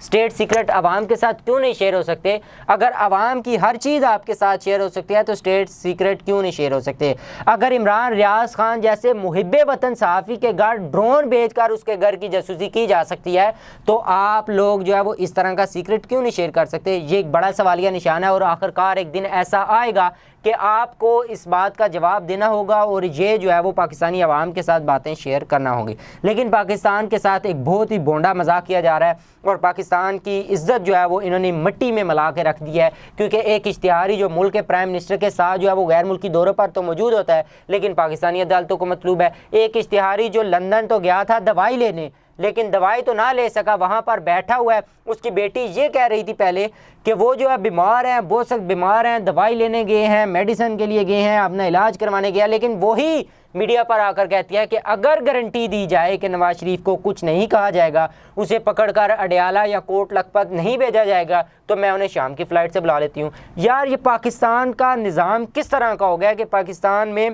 State secret عوام کے ساتھ کیوں نہیں شیئر ہو سکتے؟ اگر عوام کی ہر چیز آپ کے ساتھ شیئر ہو سکتی ہے تو اسٹیٹ سیکرٹ کیوں نہیں شیئر ہو سکتے؟ اگر عمران ریاض خان جیسے محب وطن صحافی کے گھر ڈرون بھیج کر اس کے گھر کی جاسوسی کی جا سکتی ہے تو آپ لوگ جو ہے وہ اس طرح کا سیکرٹ کیوں نہیں شیئر کر سکتے؟ یہ ایک بڑا سوالیہ نشان ہے، اور آخرکار ایک دن ایسا آئے گا کہ آپ کو اس بات کا جواب دینا ہوگا اور یہ جو ہے وہ پاکستانی عوام کے ساتھ باتیں شیئر کرنا ہوگی۔ لیکن پاکستان کے ساتھ ایک بہت ہی بونڈا مذاق کیا جا رہا ہے اور پاکستان کی عزت جو ہے وہ انہوں نے مٹی میں ملا کے رکھ دی ہے، کیونکہ ایک اشتہاری جو ملک کے پرائم منسٹر کے ساتھ جو ہے وہ غیر ملکی دوروں پر تو موجود ہوتا ہے لیکن پاکستانی عدالتوں کو مطلوب ہے، ایک اشتہاری جو لندن تو گیا تھا دوائی لینے لیکن دوائی تو نہ لے سکا، وہاں پر بیٹھا ہوا ہے، اس کی بیٹی یہ کہہ رہی تھی پہلے کہ وہ جو ہے بیمار ہیں، بہت سخت بیمار ہیں، دوائی لینے گئے ہیں، میڈیسن کے لیے گئے ہیں، اپنا علاج کروانے گیا، لیکن وہی میڈیا پر آ کر کہتی ہے کہ اگر گارنٹی دی جائے کہ نواز شریف کو کچھ نہیں کہا جائے گا، اسے پکڑ کر اڈیالہ یا کوٹ لکھپت نہیں بھیجا جائے گا تو میں انہیں شام کی فلائٹ سے بلا لیتی ہوں۔ یار یہ پاکستان کا نظام کس طرح کا ہو گیا کہ پاکستان میں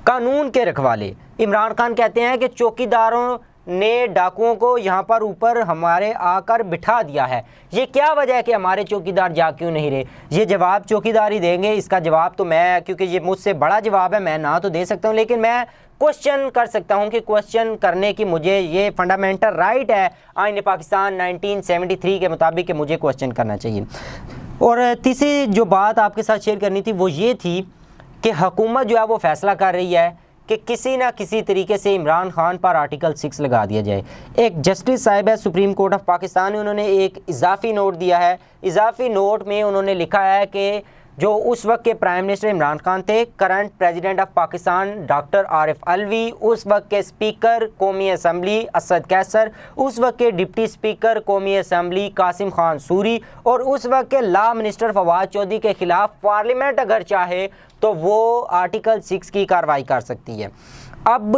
قانون کے رکھوالے، عمران خان کہتے ہیں کہ چوکیداروں نے ڈاکوؤں کو یہاں پر اوپر ہمارے آ کر بٹھا دیا ہے۔ یہ کیا وجہ ہے کہ ہمارے چوکیدار جا کیوں نہیں رہے؟ یہ جواب چوکیدار ہی دیں گے، اس کا جواب تو میں، کیونکہ یہ مجھ سے بڑا جواب ہے، میں نہ تو دے سکتا ہوں لیکن میں کوشچن کر سکتا ہوں کہ کوشچن کرنے کی مجھے یہ فنڈامنٹل رائٹ ہے آئین پاکستان 1973 کے مطابق کہ مجھے کوشچن کرنا چاہیے۔ اور تیسری جو بات آپ کے ساتھ شیئر کرنی تھی وہ یہ تھی کہ حکومت جو ہے وہ فیصلہ کر رہی ہے کہ کسی نہ کسی طریقے سے عمران خان پر آرٹیکل 6 لگا دیا جائے۔ ایک جسٹس صاحب ہے سپریم کورٹ آف پاکستان، انہوں نے ایک اضافی نوٹ دیا ہے، اضافی نوٹ میں انہوں نے لکھا ہے کہ جو اس وقت کے پرائم منسٹر عمران خان تھے، current president of Pakistan doctor Arif Alvi, اس وقت کے اسپیکر قومی اسمبلی اسد کیسر، اس وقت کے ڈپٹی اسپیکر قومی اسمبلی قاسم خان سوری اور اس وقت کے لا منسٹر فواد چودھری کے خلاف پارلیمنٹ اگر چاہے تو وہ آرٹیکل 6 کی کارروائی کر سکتی ہے۔ اب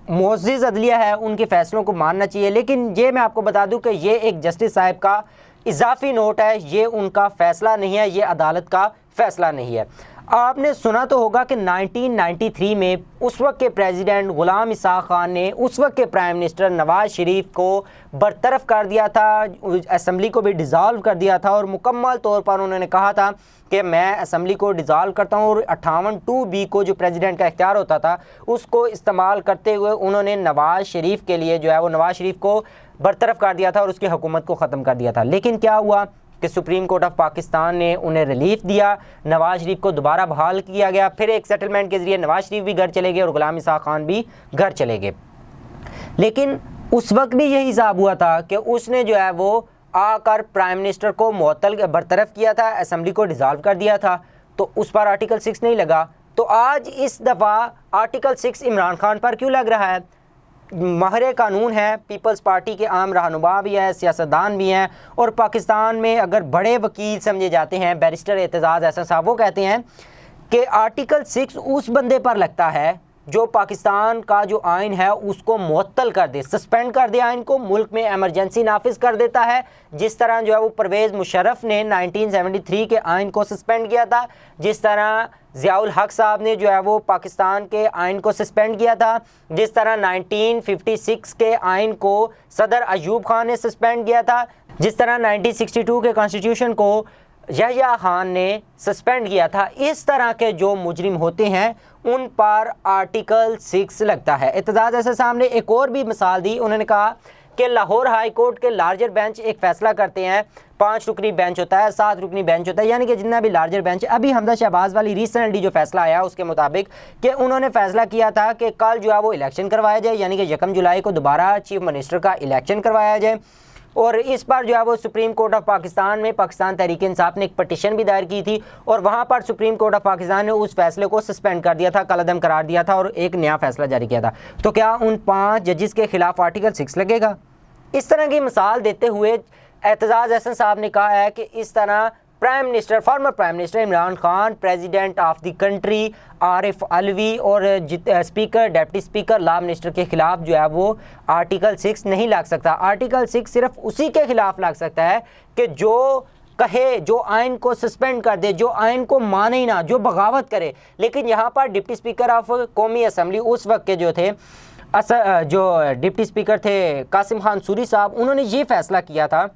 معزز عدلیہ ہے، ان کے فیصلوں کو ماننا چاہیے، لیکن یہ میں آپ کو بتا دوں کہ یہ ایک جسٹس صاحب کا اضافی نوٹ ہے، یہ ان کا فیصلہ نہیں ہے، یہ عدالت کا فیصلہ نہیں ہے۔ آپ نے سنا تو ہوگا کہ 1993 میں اس وقت کے پریزیڈنٹ غلام اسحاق خان نے اس وقت کے پرائم منسٹر نواز شریف کو برطرف کر دیا تھا، اسمبلی کو بھی ڈیزالو کر دیا تھا اور مکمل طور پر انہوں نے کہا تھا کہ میں اسمبلی کو ڈیزالو کرتا ہوں، اور 58(2)B کو جو پریزیڈنٹ کا اختیار ہوتا تھا اس کو استعمال کرتے ہوئے انہوں نے نواز شریف کے لیے جو ہے وہ نواز شریف کو برطرف کر دیا تھا اور اس کی حکومت کو ختم کر دیا تھا۔ لیکن کیا ہوا کہ سپریم کورٹ آف پاکستان نے انہیں ریلیف دیا، نواز شریف کو دوبارہ بحال کیا گیا، پھر ایک سیٹلمنٹ کے ذریعے نواز شریف بھی گھر چلے گئے اور غلام اسحاق خان بھی گھر چلے گئے۔ لیکن اس وقت بھی یہی حساب ہوا تھا کہ اس نے جو ہے وہ آ کر پرائم منسٹر کو معطل برطرف کیا تھا، اسمبلی کو ڈیزالو کر دیا تھا، تو اس پر آرٹیکل 6 نہیں لگا۔ تو آج اس دفعہ آرٹیکل 6 عمران خان پر کیوں لگ رہا ہے؟ ماہر قانون ہے، پیپلز پارٹی کے عام رہنما بھی ہیں، سیاستدان بھی ہیں، اور پاکستان میں اگر بڑے وکیل سمجھے جاتے ہیں، بیرسٹر اعتزاز احسن صاحب، وہ کہتے ہیں کہ آرٹیکل 6 اس بندے پر لگتا ہے جو پاکستان کا جو آئین ہے اس کو معطل کر دے، سسپینڈ کر دے، آئین کو ملک میں ایمرجنسی نافذ کر دیتا ہے، جس طرح جو ہے وہ پرویز مشرف نے 1973 کے آئین کو سسپینڈ کیا تھا، جس طرح ضیاء الحق صاحب نے جو ہے وہ پاکستان کے آئین کو سسپینڈ کیا تھا، جس طرح 1956 کے آئین کو صدر ایوب خان نے سسپینڈ کیا تھا، جس طرح 1962 کے کانسٹیٹیوشن کو یحییٰ خان نے سسپینڈ کیا تھا۔ اس طرح کے جو مجرم ہوتے ہیں ان پر آرٹیکل 6 لگتا ہے۔ اعتزاز احسن صاحب نے ایک اور بھی مثال دی، انہوں نے کہا کہ لاہور ہائی کورٹ کے لارجر بینچ ایک فیصلہ کرتے ہیں، 5 رکنی بینچ ہوتا ہے، 7 رکنی بینچ ہوتا ہے، یعنی کہ جتنا بھی لارجر بینچ ہے۔ ابھی حمزہ شہباز والی ریسنٹلی جو فیصلہ آیا اس کے مطابق کہ انہوں نے فیصلہ کیا تھا کہ کل جو ہے وہ الیکشن کروایا جائے، یعنی کہ 1 جولائی کو دوبارہ چیف منسٹر کا الیکشن کروایا جائے، اور اس پر جو ہے وہ سپریم کورٹ آف پاکستان میں پاکستان تحریک انصاف نے ایک پٹیشن بھی دائر کی تھی، اور وہاں پر سپریم کورٹ آف پاکستان نے اس فیصلے کو سسپینڈ کر دیا تھا، کالعدم قرار دیا تھا اور ایک نیا فیصلہ جاری کیا تھا۔ تو کیا ان 5 ججز کے خلاف آرٹیکل 6 لگے گا؟ اس طرح کی مثال دیتے ہوئے اعتزاز احسن صاحب نے کہا ہے کہ اس طرح former prime minister Imran Khan, president of the country Arif Alvi اور speaker, deputy speaker, law minister کے خلاف جو ہے وہ آرٹیکل 6 نہیں لگ سکتا۔ آرٹیکل 6 صرف اسی کے خلاف لگ سکتا ہے کہ جو کہے، جو آئین کو سسپینڈ کر دے، جو آئین کو مانے ہی نہ، جو بغاوت کرے۔ لیکن یہاں پر ڈپٹی اسپیکر آف قومی اسمبلی اس وقت کے جو تھے، جو ڈپٹی اسپیکر تھے قاسم خان سوری صاحب، انہوں نے یہ فیصلہ کیا تھا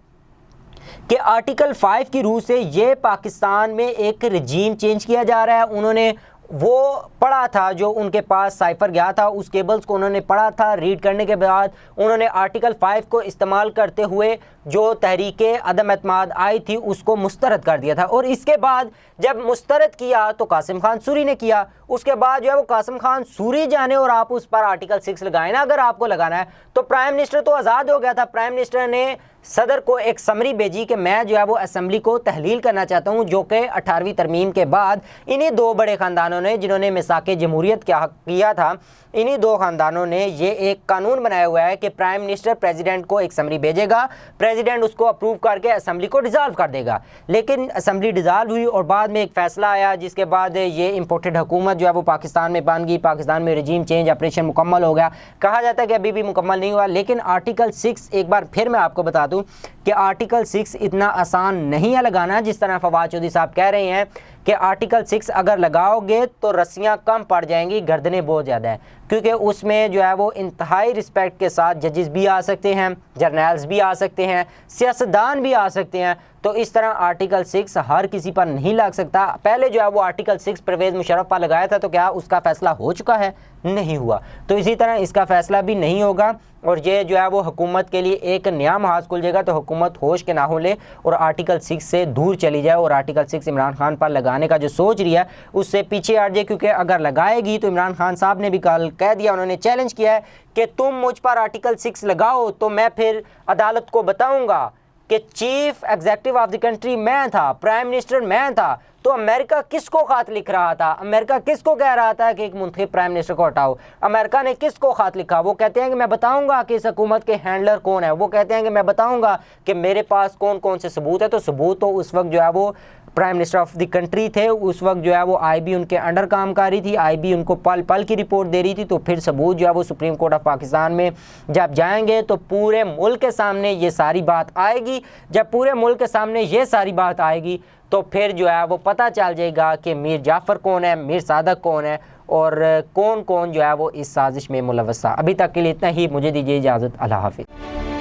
کہ آرٹیکل 5 کی روح سے یہ پاکستان میں ایک رجیم چینج کیا جا رہا ہے۔ انہوں نے وہ پڑھا تھا جو ان کے پاس سائفر گیا تھا، اس کیبلز کو انہوں نے پڑھا تھا، ریڈ کرنے کے بعد انہوں نے آرٹیکل 5 کو استعمال کرتے ہوئے جو تحریک عدم اعتماد آئی تھی اس کو مسترد کر دیا تھا، اور اس کے بعد جب مسترد کیا تو قاسم خان سوری نے کیا، اس کے بعد جو ہے وہ قاسم خان سوری جانے اور آپ اس پر آرٹیکل 6 لگائیں نا، اگر آپ کو لگانا ہے تو پرائم منسٹر تو آزاد ہو گیا تھا۔ پرائم منسٹر نے صدر کو ایک سمری بھیجی کہ میں جو ہے وہ اسمبلی کو تحلیل کرنا چاہتا ہوں، جو کہ 18ویں ترمیم کے بعد انہی دو بڑے خاندانوں نے جنہوں نے میثاق جمہوریت کیا تھا، انہی دو خاندانوں نے یہ ایک قانون بنایا ہوا ہے کہ پرائم منسٹر پریزیڈنٹ کو ایک سمری بھیجے گا، پریزیڈنٹ اس کو اپروو کر کے اسمبلی کو ڈیزالو کر دے گا۔ لیکن اسمبلی ڈیزالو ہوئی اور بعد میں ایک فیصلہ آیا جس کے بعد یہ امپورٹڈ حکومت جو ہے وہ پاکستان میں بن گئی، پاکستان میں رجیم چینج آپریشن مکمل ہو گیا۔ کہا جاتا ہے کہ ابھی بھی مکمل نہیں ہوا، لیکن آرٹیکل 6 ایک بار پھر میں آپ کو بتا دوں کہ آرٹیکل 6 اتنا آسان نہیں ہے لگانا جس طرح فواد چودھری صاحب کہہ رہے ہیں کہ آرٹیکل 6 اگر لگاؤ گے تو رسیاں کم پڑ جائیں گی، گردنیں بہت زیادہ ہیں، کیونکہ اس میں جو ہے وہ انتہائی رسپیکٹ کے ساتھ ججز بھی آ سکتے ہیں، جرنیلز بھی آ سکتے ہیں، سیاستدان بھی آ سکتے ہیں، تو اس طرح آرٹیکل 6 ہر کسی پر نہیں لگ سکتا۔ پہلے جو ہے وہ آرٹیکل 6 پرویز مشرف پر لگایا تھا تو کیا اس کا فیصلہ ہو چکا ہے؟ نہیں ہوا، تو اسی طرح اس کا فیصلہ بھی نہیں ہوگا، اور یہ جو ہے وہ حکومت کے لیے ایک نیا محاذ کھل جائے گا، تو حکومت ہوش کے ناخن لے اور آرٹیکل 6 سے دور چلی جائے اور آرٹیکل 6 عمران خان پر لگانے کا جو سوچ رہی ہے اس سے پیچھے ہٹ جائے، کیونکہ اگر لگائے گی تو عمران خان صاحب نے بھی کل کہہ دیا، انہوں نے چیلنج کیا ہے کہ تم مجھ پر آرٹیکل 6 لگاؤ تو میں پھر عدالت کو بتاؤں گا کہ chief executive of the country میں تھا، پرائم منسٹر میں تھا، تو امریکہ کس کو خط لکھ رہا تھا؟ امریکہ کس کو کہہ رہا تھا کہ ایک منتخب پرائم منسٹر کو ہٹاؤ؟ امریکہ نے کس کو خط لکھا؟ وہ کہتے ہیں کہ میں بتاؤں گا کہ اس حکومت کے ہینڈلر کون ہے، وہ کہتے ہیں کہ میں بتاؤں گا کہ میرے پاس کون کون سے ثبوت ہے، تو ثبوت تو اس وقت جو ہے وہ prime minister of the country تھے، اس وقت جو ہے وہ آئی بی ان کے انڈر کام کر رہی تھی، آئی بی ان کو پل پل کی رپورٹ دے رہی تھی، تو پھر ثبوت جو ہے وہ سپریم کورٹ آف پاکستان میں جب جائیں گے تو پورے ملک کے سامنے یہ ساری بات آئے گی۔ جب پورے ملک کے سامنے یہ ساری بات آئے گی تو پھر جو ہے وہ پتہ چل جائے گا کہ میر جعفر کون ہے، میر صادق کون ہے، اور کون کون جو ہے وہ اس سازش میں ملوث تھا۔ ابھی تک کے لیے اتنا ہی، مجھے دیجیے اجازت، اللہ حافظ۔